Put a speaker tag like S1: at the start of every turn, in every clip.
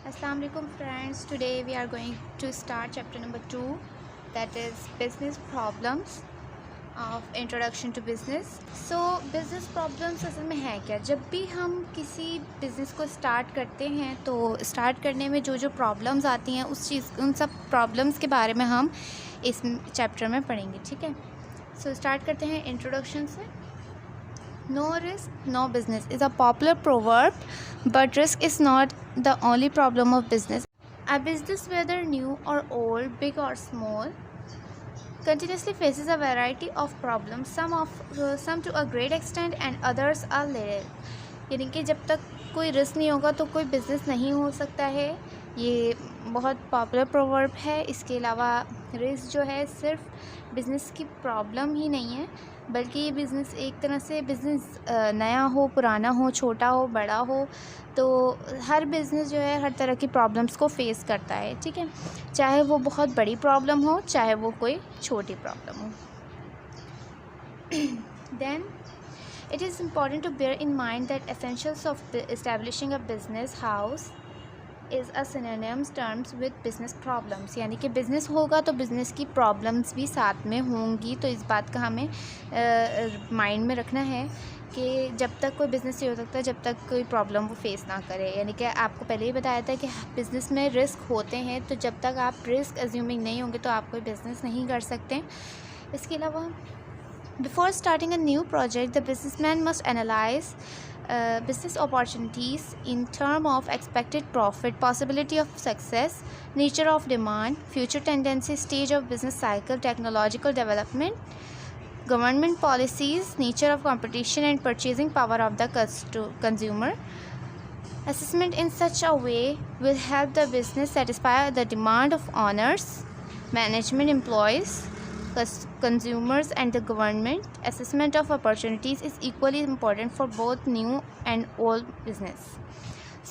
S1: Assalamu alaikum friends. Today we are going to start chapter number 2, that is business problems of introduction to business. So business problems असल में है क्या? जब भी हम किसी बिज़नेस को स्टार्ट करते हैं तो स्टार्ट करने में जो प्रॉब्लम्स आती हैं उन सब प्रॉब्लम्स के बारे में हम इस चैप्टर में पढ़ेंगे, ठीक है। सो स्टार्ट करते हैं इंट्रोडक्शन से। No risk, no business is a popular proverb, but risk is not the only problem of business. A business, whether new or old, big or small, continuously faces a variety of problems, some to a great extent and others a little. यानी कि जब तक कोई risk नहीं होगा तो कोई business नहीं हो सकता है। ये बहुत पॉपुलर प्रोवर्ब है। इसके अलावा रिस्क जो है सिर्फ बिज़नेस की प्रॉब्लम ही नहीं है, बल्कि ये बिज़नेस एक तरह से बिज़नेस नया हो, पुराना हो, छोटा हो, बड़ा हो, तो हर बिज़नेस जो है हर तरह की प्रॉब्लम्स को फेस करता है, ठीक है। चाहे वो बहुत बड़ी प्रॉब्लम हो, चाहे वो कोई छोटी प्रॉब्लम हो। Then it is important to bear in mind that essentials of establishing a business house is a synonymous terms with business problems। यानी कि बिज़नेस होगा तो बिज़नेस की प्रॉब्लम्स भी साथ में होंगी। तो इस बात का हमें माइंड में रखना है कि जब तक कोई बिज़नेस नहीं हो सकता जब तक कोई प्रॉब्लम वो फेस ना करे। यानी कि आपको पहले ही बताया था कि बिज़नेस में रिस्क होते हैं, तो जब तक आप रिस्क एज्यूमिंग नहीं होंगे तो आप कोई बिज़नेस नहीं कर सकते। इसके अलावा before starting a new project, the businessman must analyze business opportunities in terms of expected profit, possibility of success, nature of demand, future tendencies, stage of business cycle, technological development, government policies, nature of competition and purchasing power of the consumer. Assessment in such a way will help the business satisfy the demand of owners, management, employees, consumers and the government. Assessment of opportunities is equally important for both new and old business.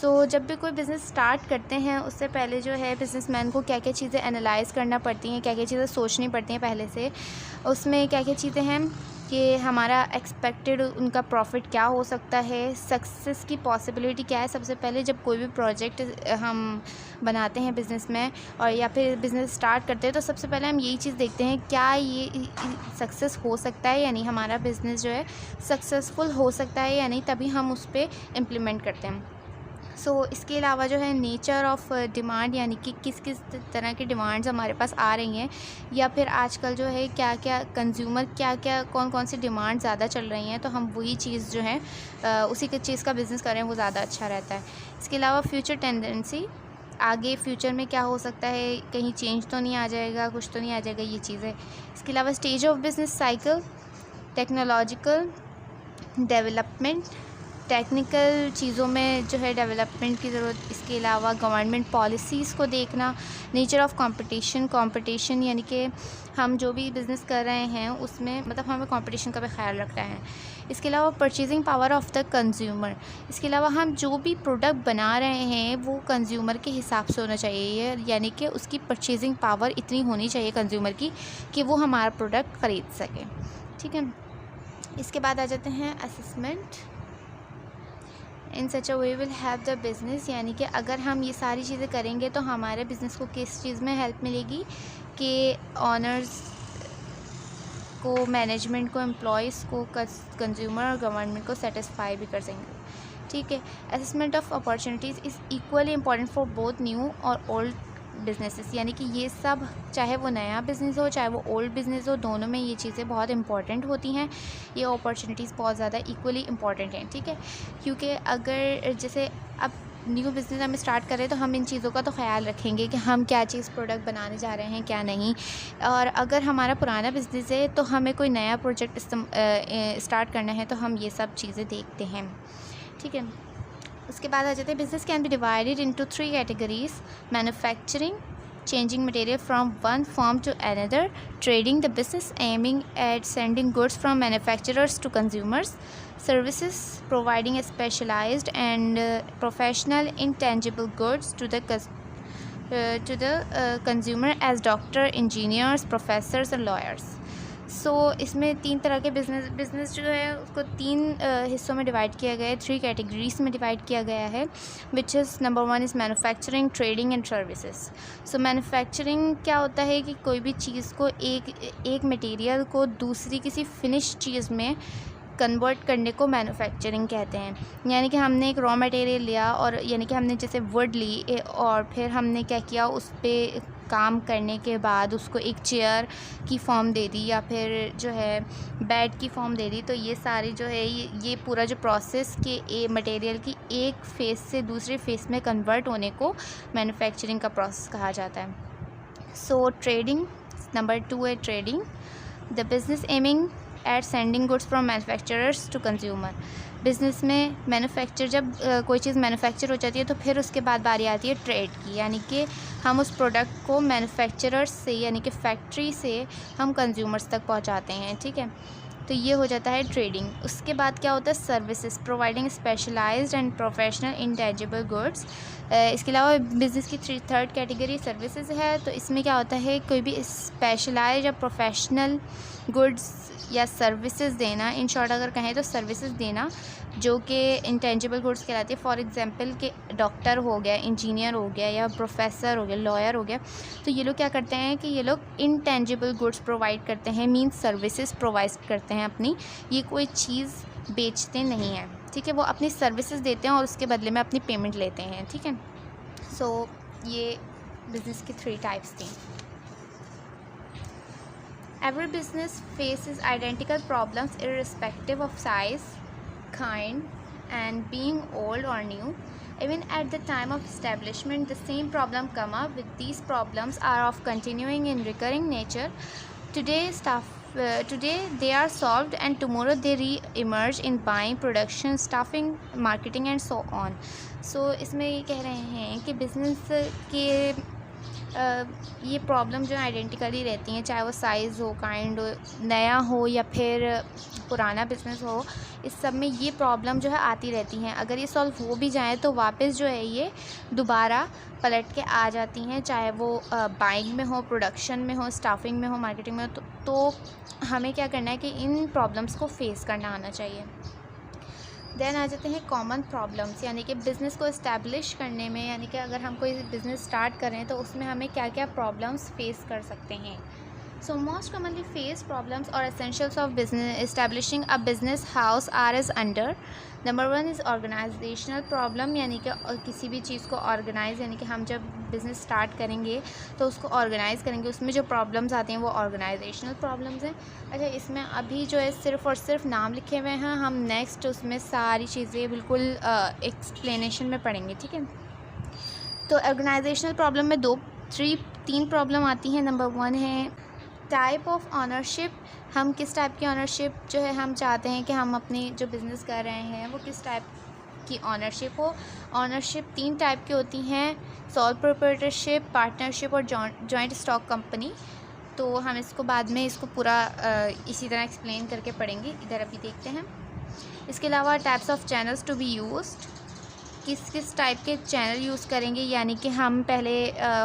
S1: जब भी कोई business start करते हैं उससे पहले जो है businessman को क्या क्या चीज़ें एनालाइज़ करना पड़ती हैं, क्या क्या चीज़ें सोचनी पड़ती हैं पहले से। उसमें क्या क्या चीज़ें हैं कि हमारा एक्सपेक्टेड उनका प्रॉफिट क्या हो सकता है, सक्सेस की पॉसिबिलिटी क्या है। सबसे पहले जब कोई भी प्रोजेक्ट हम बनाते हैं बिज़नेस में और या फिर बिज़नेस स्टार्ट करते हैं तो सबसे पहले हम यही चीज़ देखते हैं क्या ये सक्सेस हो सकता है या नहीं, हमारा बिज़नेस जो है सक्सेसफुल हो सकता है या नहीं, तभी हम उस पर इम्प्लीमेंट करते हैं। इसके अलावा जो है नेचर ऑफ़ डिमांड, यानी कि किस किस तरह की डिमांड्स हमारे पास आ रही हैं, या फिर आजकल जो है क्या क्या कंज्यूमर कौन कौन सी डिमांड ज़्यादा चल रही हैं, तो हम वही चीज़ जो है उसी के चीज़ का बिज़नेस करें वो ज़्यादा अच्छा रहता है। इसके अलावा फ्यूचर टेंडेंसी, आगे फ्यूचर में क्या हो सकता है, कहीं चेंज तो नहीं आ जाएगा, कुछ तो नहीं आ जाएगा, ये चीज़ें। इसके अलावा stage of business cycle, technological development, technical चीज़ों में जो है डेवलपमेंट की ज़रूरत। इसके अलावा गवर्नमेंट पॉलिसीज़ को देखना, नेचर ऑफ़ कंपटीशन, यानी कि हम जो भी बिज़नेस कर रहे हैं उसमें मतलब हमें कंपटीशन का भी ख्याल रखना है। इसके अलावा purchasing power of the consumer, इसके अलावा हम जो भी प्रोडक्ट बना रहे हैं वो कंज्यूमर के हिसाब से होना चाहिए, यानी कि उसकी परचेजिंग पावर इतनी होनी चाहिए कंज्यूमर की कि वो हमारा प्रोडक्ट ख़रीद सके, ठीक है। इसके बाद आ जाते हैं assessment. In such a way will help the business, यानी कि अगर हम ये सारी चीज़ें करेंगे तो हमारे बिज़नेस को किस चीज़ में हेल्प मिलेगी कि ऑनर्स को, मैनेजमेंट को, एम्प्लॉयज़ को, कंज्यूमर और गवर्नमेंट को सेटिस्फाई भी कर सकेंगे, ठीक है। Assessment of opportunities is equally important for both new और ओल्ड बिजनेसेस, यानी कि ये सब चाहे वो नया बिज़नेस हो चाहे वो ओल्ड बिज़नेस हो, दोनों में ये चीज़ें बहुत इंपॉर्टेंट होती हैं। ये अपॉर्चुनिटीज़ बहुत ज़्यादा इक्वली इम्पॉर्टेंट हैं, ठीक है। क्योंकि अगर जैसे अब न्यू बिज़नेस हम स्टार्ट करें तो हम इन चीज़ों का तो ख्याल रखेंगे कि हम क्या चीज़ प्रोडक्ट बनाने जा रहे हैं क्या नहीं, और अगर हमारा पुराना बिज़नेस है तो हमें कोई नया प्रोजेक्ट स्टार्ट करना है तो हम ये सब चीज़ें देखते हैं, ठीक है। उसके बाद आ जाते हैं business can be divided into 3 categories: manufacturing, changing material from one firm to another; trading, the business aiming at sending goods from manufacturers to consumers; services, providing a specialized and professional intangible goods to the consumer as doctor, engineers, professors and lawyers. इसमें 3 तरह के business जो है उसको 3 हिस्सों में divide किया गया है, 3 कैटेगरीज में डिवाइड किया गया है, which is number 1 is manufacturing, trading and services. Manufacturing क्या होता है कि कोई भी चीज़ को एक मटेरियल को दूसरी किसी फिनिश चीज़ में कन्वर्ट करने को मैन्युफैक्चरिंग कहते हैं। यानी कि हमने एक रॉ मटेरियल लिया और यानी कि हमने जैसे वुड ली और फिर हमने क्या किया, उस पर काम करने के बाद उसको एक चेयर की फॉर्म दे दी या फिर जो है बेड की फॉर्म दे दी। तो ये सारी जो है ये पूरा जो प्रोसेस के मटेरियल की एक फेस से दूसरे फेस में कन्वर्ट होने को मैन्युफैक्चरिंग का प्रोसेस कहा जाता है। ट्रेडिंग नंबर 2 है trading, the business aiming at sending goods from manufacturers to consumer. Business में जब कोई चीज़ मैन्युफैक्चर हो जाती है तो फिर उसके बाद बारी आती है ट्रेड की, यानी कि हम उस प्रोडक्ट को मैन्युफैक्चरर्स से यानी कि फैक्ट्री से हम कंज्यूमर्स तक पहुंचाते हैं, ठीक है। तो ये हो जाता है ट्रेडिंग। उसके बाद क्या होता है services, providing specialised and professional intangible goods. इसके अलावा बिज़नेस की थर्ड कैटेगरी सर्विसेज है। तो इसमें क्या होता है कोई भी स्पेशलाइज्ड या प्रोफेशनल गुड्स या सर्विसेज देना, इन शॉर्ट अगर कहें तो सर्विसेज देना, जो कि इंटेंजिबल गुड्स कहलाती है। फॉर एग्जांपल कि डॉक्टर हो गया, इंजीनियर हो गया या प्रोफेसर हो गया, लॉयर हो गया, तो ये लोग क्या करते हैं कि ये लोग इंटेंजिबल गुड्स प्रोवाइड करते हैं, मींस सर्विसेज प्रोवाइड करते हैं अपनी। ये कोई चीज़ बेचते नहीं हैं, ठीक है, वो अपनी सर्विसेज देते हैं और उसके बदले में अपनी पेमेंट लेते हैं, ठीक है। ये बिज़नेस की 3 टाइप्स थी। Every business faces identical problems irrespective of size, kind, and being old or new. Even at the time of establishment, the same problem come up. With these problems are of continuing and recurring nature. Today they are solved, and tomorrow they re-emerge in buying, production, staffing, marketing, and so on. इसमें ये कह रहे हैं कि business के ये problem जो identically रहती हैं, चाहे वो साइज़ हो, काइंड हो, नया हो या फिर पुराना बिज़नेस हो, इस सब में ये प्रॉब्लम जो है आती रहती हैं। अगर ये सॉल्व हो भी जाए तो वापस जो है ये दोबारा पलट के आ जाती हैं, चाहे वो बाइंग में हो, प्रोडक्शन में हो, स्टाफिंग में हो, मार्केटिंग में हो। तो हमें क्या करना है कि इन प्रॉब्लम्स को फेस करना आना चाहिए। देन आ जाते हैं कॉमन प्रॉब्लम्स, यानी कि बिज़नेस को इस्टेब्लिश करने में, यानी कि अगर हम कोई बिज़नेस स्टार्ट करें तो उसमें हमें क्या क्या प्रॉब्लम्स फेस कर सकते हैं। मोस्ट कॉमनली फेस प्रॉब्लम्स और essentials of business establishing a business house are as under. Number 1 is organisational problem, यानी कि किसी भी चीज़ को ऑर्गेनाइज़, यानी कि हम जब बिज़नेस स्टार्ट करेंगे तो उसको ऑर्गेनाइज़ करेंगे, उसमें जो प्रॉब्लम्स आती हैं वो ऑर्गेनाइजेशनल प्रॉब्लम्स हैं। अच्छा, इसमें अभी जो है सिर्फ़ और सिर्फ नाम लिखे हुए हैं, हम नेक्स्ट उसमें सारी चीज़ें बिल्कुल एक्सप्लेनेशन में पढ़ेंगे, ठीक है। तो ऑर्गेनाइजेशनल प्रॉब्लम में 3 प्रॉब्लम आती हैं। नंबर 1 है टाइप ऑफ ऑनरशिप, हम किस टाइप की ऑनरशिप जो है हम चाहते हैं कि हम अपनी जो बिज़नेस कर रहे हैं वो किस टाइप की ऑनरशिप हो। ऑनरशिप 3 टाइप की होती हैं, सोल प्रोप्राइटरशिप, पार्टनरशिप और जॉइंट स्टॉक कंपनी। तो हम इसको बाद में इसको पूरा इसी तरह एक्सप्लेन करके पढ़ेंगे, इधर अभी देखते हैं। इसके अलावा types of channels to be used, किस टाइप के चैनल यूज़ करेंगे, यानी कि हम पहले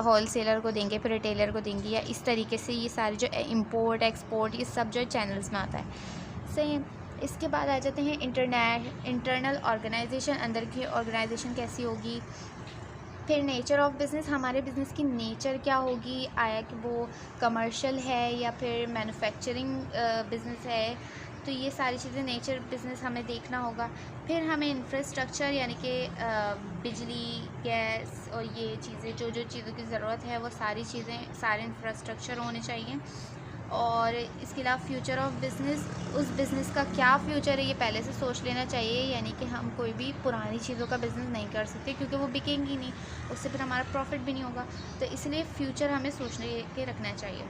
S1: होलसेलर को देंगे, फिर रिटेलर को देंगे, या इस तरीके से ये सारे जो इंपोर्ट एक्सपोर्ट ये सब जो चैनल्स में आता है, सही। इसके बाद आ जाते हैं इंटरनल ऑर्गेनाइजेशन, अंदर की ऑर्गेनाइजेशन कैसी होगी। फिर नेचर ऑफ बिज़नेस, हमारे बिज़नेस की नेचर क्या होगी, आया कि वो कमर्शियल है या फिर मैन्युफैक्चरिंग बिज़नेस है, तो ये सारी चीज़ें नेचर बिज़नेस हमें देखना होगा। फिर हमें इंफ्रास्ट्रक्चर, यानी कि बिजली, गैस और ये चीज़ें जो चीज़ों की ज़रूरत है वो सारी चीज़ें, सारे इंफ्रास्ट्रक्चर होने चाहिए। और इसके अलावा फ्यूचर ऑफ बिज़नेस, उस बिज़नेस का क्या फ्यूचर है ये पहले से सोच लेना चाहिए, यानी कि हम कोई भी पुरानी चीज़ों का बिज़नेस नहीं कर सकते क्योंकि वो बिकेंगी नहीं, उससे फिर हमारा प्रॉफिट भी नहीं होगा। तो इसलिए फ्यूचर हमें सोच के रखना चाहिए।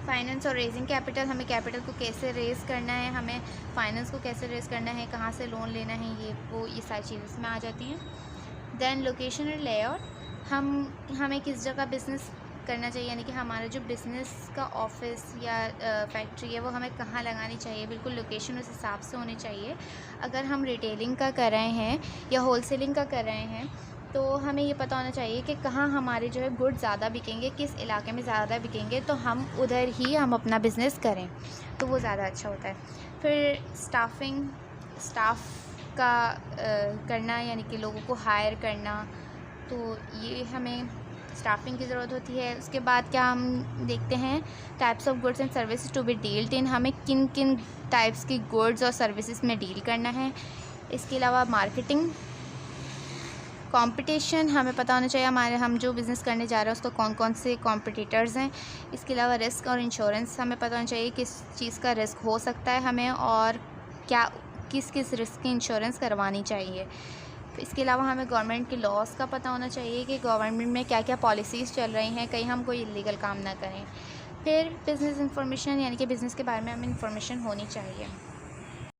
S1: फाइनेंस और रेजिंग कैपिटल, हमें कैपिटल को कैसे रेज़ करना है, हमें फाइनेंस को कैसे रेज़ करना है, कहाँ से लोन लेना है, ये सारी चीज़ें इसमें आ जाती हैं। देन लोकेशन और लेआउट, हमें किस जगह बिज़नेस करना चाहिए, यानी कि हमारा जो बिज़नेस का ऑफिस या फैक्ट्री है वो हमें कहाँ लगानी चाहिए, बिल्कुल लोकेशन उस हिसाब से होनी चाहिए। अगर हम रिटेलिंग का कर रहे हैं या होलसेलिंग का कर रहे हैं तो हमें ये पता होना चाहिए कि कहाँ हमारे जो है गुड ज़्यादा बिकेंगे, किस इलाके में ज़्यादा बिकेंगे, तो हम उधर ही हम अपना बिज़नेस करें, तो वो ज़्यादा अच्छा होता है। फिर स्टाफ का करना, यानी कि लोगों को हायर करना, तो ये हमें स्टाफिंग की ज़रूरत होती है। उसके बाद क्या हम देखते हैं, types of goods and services to be dealed in, हमें किन किन टाइप्स की गुड्स और सर्विसेज में डील करना है। इसके अलावा मार्केटिंग, कंपटीशन, हमें पता होना चाहिए हम जो बिज़नेस करने जा रहे हैं उसको कौन कौन से कॉम्पिटिटर्स हैं। इसके अलावा रिस्क और इंश्योरेंस, हमें पता होना चाहिए किस चीज़ का रिस्क हो सकता है हमें, और किस किस रिस्क की इंश्योरेंस करवानी चाहिए। इसके अलावा हमें गवर्नमेंट के लॉस का पता होना चाहिए कि गवर्नमेंट में क्या क्या पॉलिसीज़ चल रही हैं, कहीं हम कोई इलीगल काम ना करें। फिर बिज़नेस इंफॉर्मेशन, यानी कि बिज़नेस के बारे में हमें इंफॉर्मेशन होनी चाहिए।